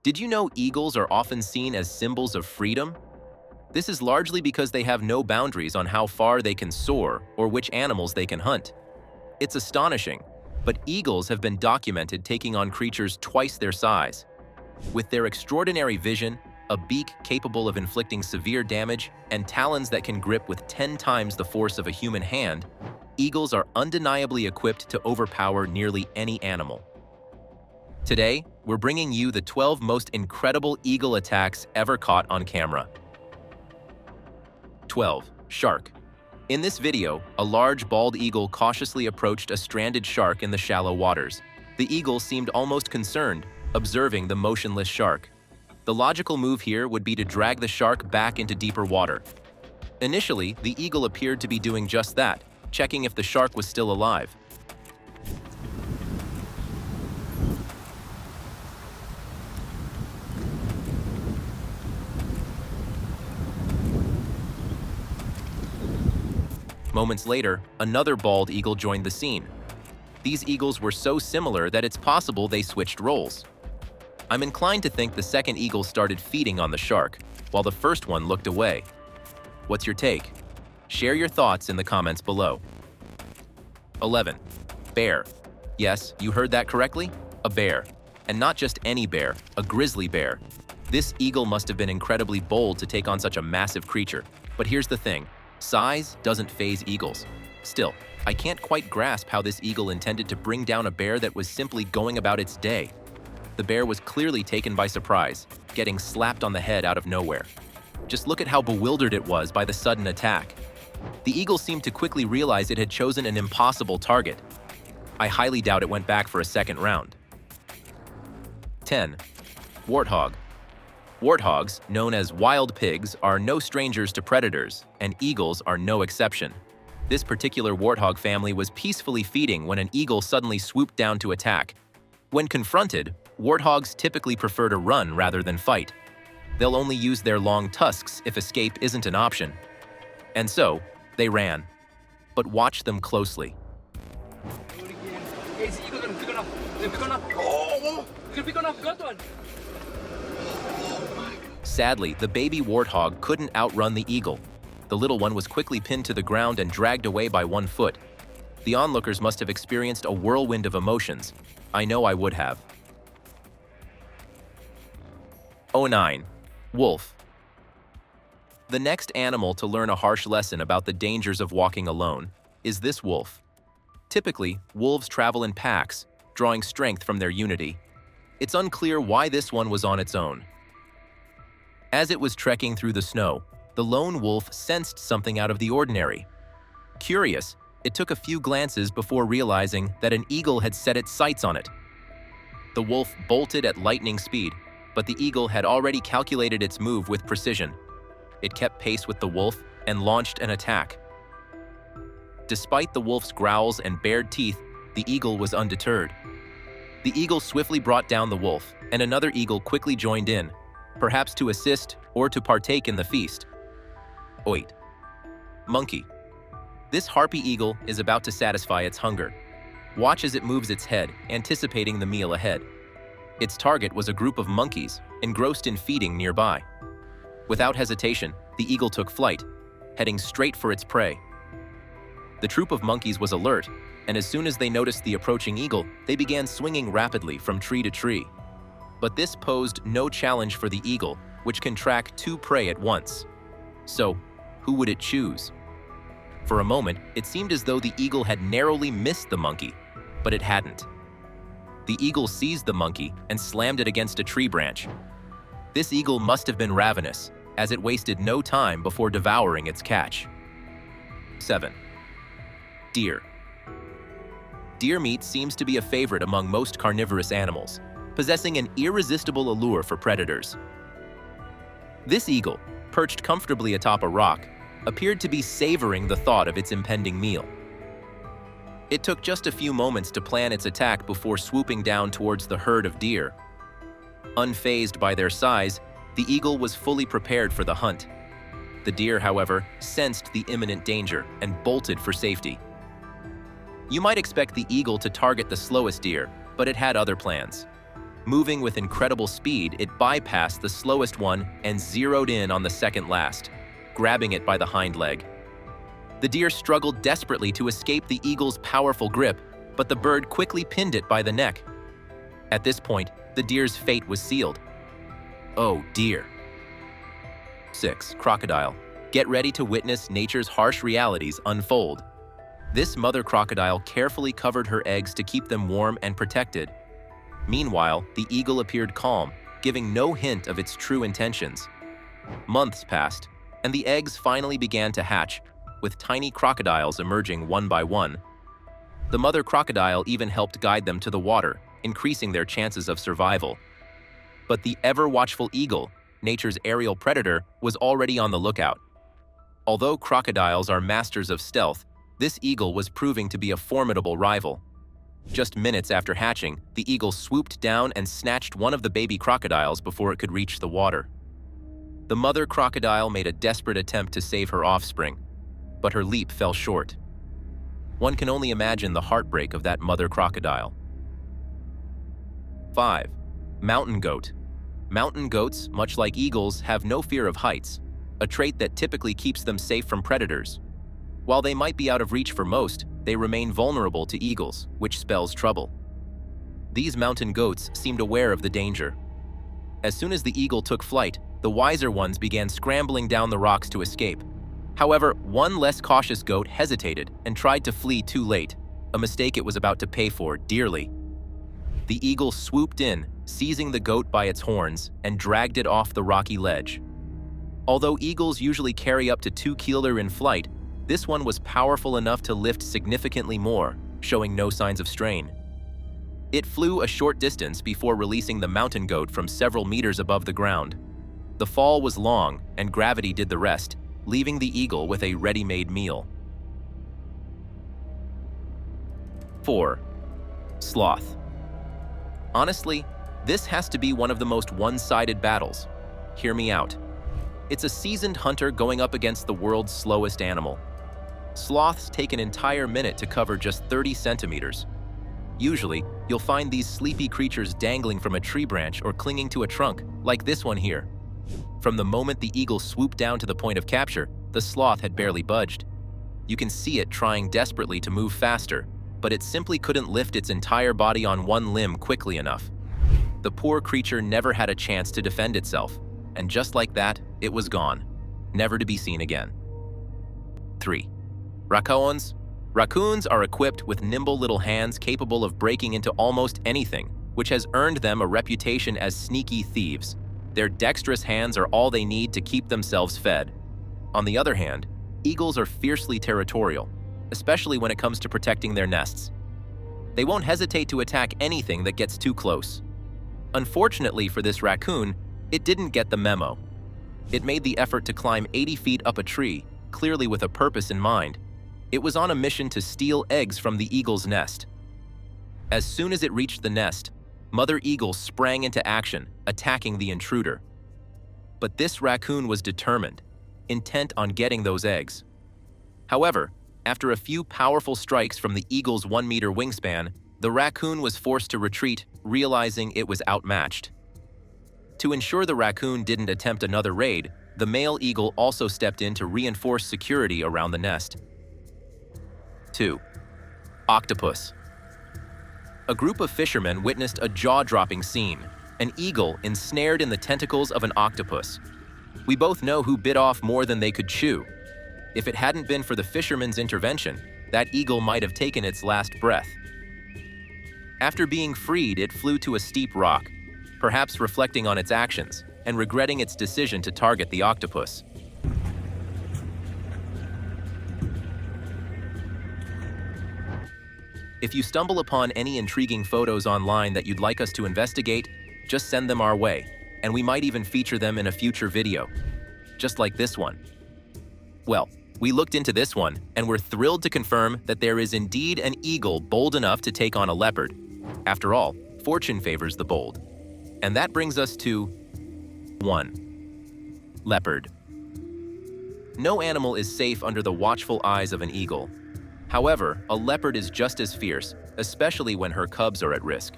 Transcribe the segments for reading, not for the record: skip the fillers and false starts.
Did you know eagles are often seen as symbols of freedom? This is largely because they have no boundaries on how far they can soar or which animals they can hunt. It's astonishing, but eagles have been documented taking on creatures twice their size. With their extraordinary vision, a beak capable of inflicting severe damage, and talons that can grip with 10 times the force of a human hand, eagles are undeniably equipped to overpower nearly any animal. Today, we're bringing you the 12 most incredible eagle attacks ever caught on camera. 12. Shark. In this video, a large bald eagle cautiously approached a stranded shark in the shallow waters. The eagle seemed almost concerned, observing the motionless shark. The logical move here would be to drag the shark back into deeper water. Initially, the eagle appeared to be doing just that, checking if the shark was still alive. Moments later, another bald eagle joined the scene. These eagles were so similar that it's possible they switched roles. I'm inclined to think the second eagle started feeding on the shark, while the first one looked away. What's your take? Share your thoughts in the comments below. 11. Bear. Yes, you heard that correctly? A bear. And not just any bear, a grizzly bear. This eagle must have been incredibly bold to take on such a massive creature. But here's the thing. Size doesn't faze eagles. Still, I can't quite grasp how this eagle intended to bring down a bear that was simply going about its day. The bear was clearly taken by surprise, getting slapped on the head out of nowhere. Just look at how bewildered it was by the sudden attack. The eagle seemed to quickly realize it had chosen an impossible target. I highly doubt it went back for a second round. 10. Warthog. Warthogs, known as wild pigs, are no strangers to predators, and eagles are no exception. This particular warthog family was peacefully feeding when an eagle suddenly swooped down to attack. When confronted, warthogs typically prefer to run rather than fight. They'll only use their long tusks if escape isn't an option. And so, they ran. But watch them closely. Sadly, the baby warthog couldn't outrun the eagle. The little one was quickly pinned to the ground and dragged away by one foot. The onlookers must have experienced a whirlwind of emotions. I know I would have. 09. Wolf. The next animal to learn a harsh lesson about the dangers of walking alone is this wolf. Typically, wolves travel in packs, drawing strength from their unity. It's unclear why this one was on its own. As it was trekking through the snow, the lone wolf sensed something out of the ordinary. Curious, it took a few glances before realizing that an eagle had set its sights on it. The wolf bolted at lightning speed, but the eagle had already calculated its move with precision. It kept pace with the wolf and launched an attack. Despite the wolf's growls and bared teeth, the eagle was undeterred. The eagle swiftly brought down the wolf, and another eagle quickly joined in, perhaps to assist or to partake in the feast. 8. Monkey. This harpy eagle is about to satisfy its hunger. Watch as it moves its head, anticipating the meal ahead. Its target was a group of monkeys, engrossed in feeding nearby. Without hesitation, the eagle took flight, heading straight for its prey. The troop of monkeys was alert, and as soon as they noticed the approaching eagle, they began swinging rapidly from tree to tree. But this posed no challenge for the eagle, which can track two prey at once. So, who would it choose? For a moment, it seemed as though the eagle had narrowly missed the monkey, but it hadn't. The eagle seized the monkey and slammed it against a tree branch. This eagle must have been ravenous, as it wasted no time before devouring its catch. 7. Deer. Deer meat seems to be a favorite among most carnivorous animals, possessing an irresistible allure for predators. This eagle, perched comfortably atop a rock, appeared to be savoring the thought of its impending meal. It took just a few moments to plan its attack before swooping down towards the herd of deer. Unfazed by their size, the eagle was fully prepared for the hunt. The deer, however, sensed the imminent danger and bolted for safety. You might expect the eagle to target the slowest deer, but it had other plans. Moving with incredible speed, it bypassed the slowest one and zeroed in on the second last, grabbing it by the hind leg. The deer struggled desperately to escape the eagle's powerful grip, but the bird quickly pinned it by the neck. At this point, the deer's fate was sealed. Oh dear. 6. Crocodile. Get ready to witness nature's harsh realities unfold. This mother crocodile carefully covered her eggs to keep them warm and protected. Meanwhile, the eagle appeared calm, giving no hint of its true intentions. Months passed, and the eggs finally began to hatch, with tiny crocodiles emerging one by one. The mother crocodile even helped guide them to the water, increasing their chances of survival. But the ever-watchful eagle, nature's aerial predator, was already on the lookout. Although crocodiles are masters of stealth, this eagle was proving to be a formidable rival. Just minutes after hatching, the eagle swooped down and snatched one of the baby crocodiles before it could reach the water. The mother crocodile made a desperate attempt to save her offspring, but her leap fell short. One can only imagine the heartbreak of that mother crocodile. 5. Mountain goat. Mountain goats, much like eagles, have no fear of heights, a trait that typically keeps them safe from predators. While they might be out of reach for most, they remain vulnerable to eagles, which spells trouble. These mountain goats seemed aware of the danger. As soon as the eagle took flight, the wiser ones began scrambling down the rocks to escape. However, one less cautious goat hesitated and tried to flee too late, a mistake it was about to pay for dearly. The eagle swooped in, seizing the goat by its horns, and dragged it off the rocky ledge. Although eagles usually carry up to 2 kilos in flight, this one was powerful enough to lift significantly more, showing no signs of strain. It flew a short distance before releasing the mountain goat from several meters above the ground. The fall was long, and gravity did the rest, leaving the eagle with a ready-made meal. 4. Sloth. Honestly, this has to be one of the most one-sided battles. Hear me out. It's a seasoned hunter going up against the world's slowest animal. Sloths take an entire minute to cover just 30 centimeters. Usually, you'll find these sleepy creatures dangling from a tree branch or clinging to a trunk, like this one here. From the moment the eagle swooped down to the point of capture, the sloth had barely budged. You can see it trying desperately to move faster, but it simply couldn't lift its entire body on one limb quickly enough. The poor creature never had a chance to defend itself, and just like that, it was gone, never to be seen again. 3. Raccoons. Raccoons are equipped with nimble little hands capable of breaking into almost anything, which has earned them a reputation as sneaky thieves. Their dexterous hands are all they need to keep themselves fed. On the other hand, eagles are fiercely territorial, especially when it comes to protecting their nests. They won't hesitate to attack anything that gets too close. Unfortunately for this raccoon, it didn't get the memo. It made the effort to climb 80 feet up a tree, clearly with a purpose in mind. It was on a mission to steal eggs from the eagle's nest. As soon as it reached the nest, Mother Eagle sprang into action, attacking the intruder. But this raccoon was determined, intent on getting those eggs. However, after a few powerful strikes from the eagle's 1-meter wingspan, the raccoon was forced to retreat, realizing it was outmatched. To ensure the raccoon didn't attempt another raid, the male eagle also stepped in to reinforce security around the nest. 2. Octopus. A group of fishermen witnessed a jaw-dropping scene, an eagle ensnared in the tentacles of an octopus. We both know who bit off more than they could chew. If it hadn't been for the fisherman's intervention, that eagle might have taken its last breath. After being freed, it flew to a steep rock, perhaps reflecting on its actions and regretting its decision to target the octopus. If you stumble upon any intriguing photos online that you'd like us to investigate, just send them our way, and we might even feature them in a future video, just like this one. Well, we looked into this one, and we're thrilled to confirm that there is indeed an eagle bold enough to take on a leopard. After all, fortune favors the bold. And that brings us to 1. Leopard. No animal is safe under the watchful eyes of an eagle. However, a leopard is just as fierce, especially when her cubs are at risk.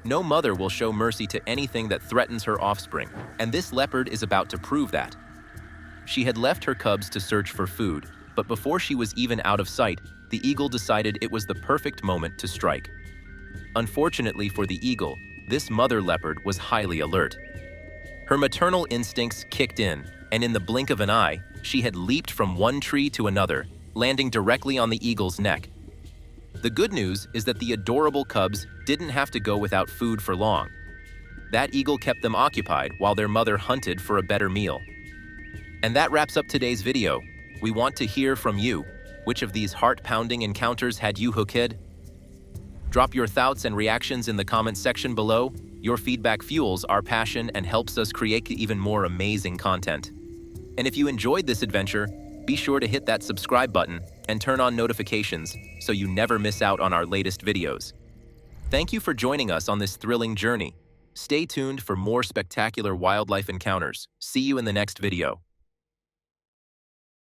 No mother will show mercy to anything that threatens her offspring, and this leopard is about to prove that. She had left her cubs to search for food, but before she was even out of sight, the eagle decided it was the perfect moment to strike. Unfortunately for the eagle, this mother leopard was highly alert. Her maternal instincts kicked in, and in the blink of an eye, she had leaped from one tree to another, landing directly on the eagle's neck. The good news is that the adorable cubs didn't have to go without food for long. That eagle kept them occupied while their mother hunted for a better meal. And that wraps up today's video. We want to hear from you. Which of these heart-pounding encounters had you hooked? Drop your thoughts and reactions in the comments section below. Your feedback fuels our passion and helps us create even more amazing content. And if you enjoyed this adventure, be sure to hit that subscribe button and turn on notifications so you never miss out on our latest videos. Thank you for joining us on this thrilling journey. Stay tuned for more spectacular wildlife encounters. See you in the next video.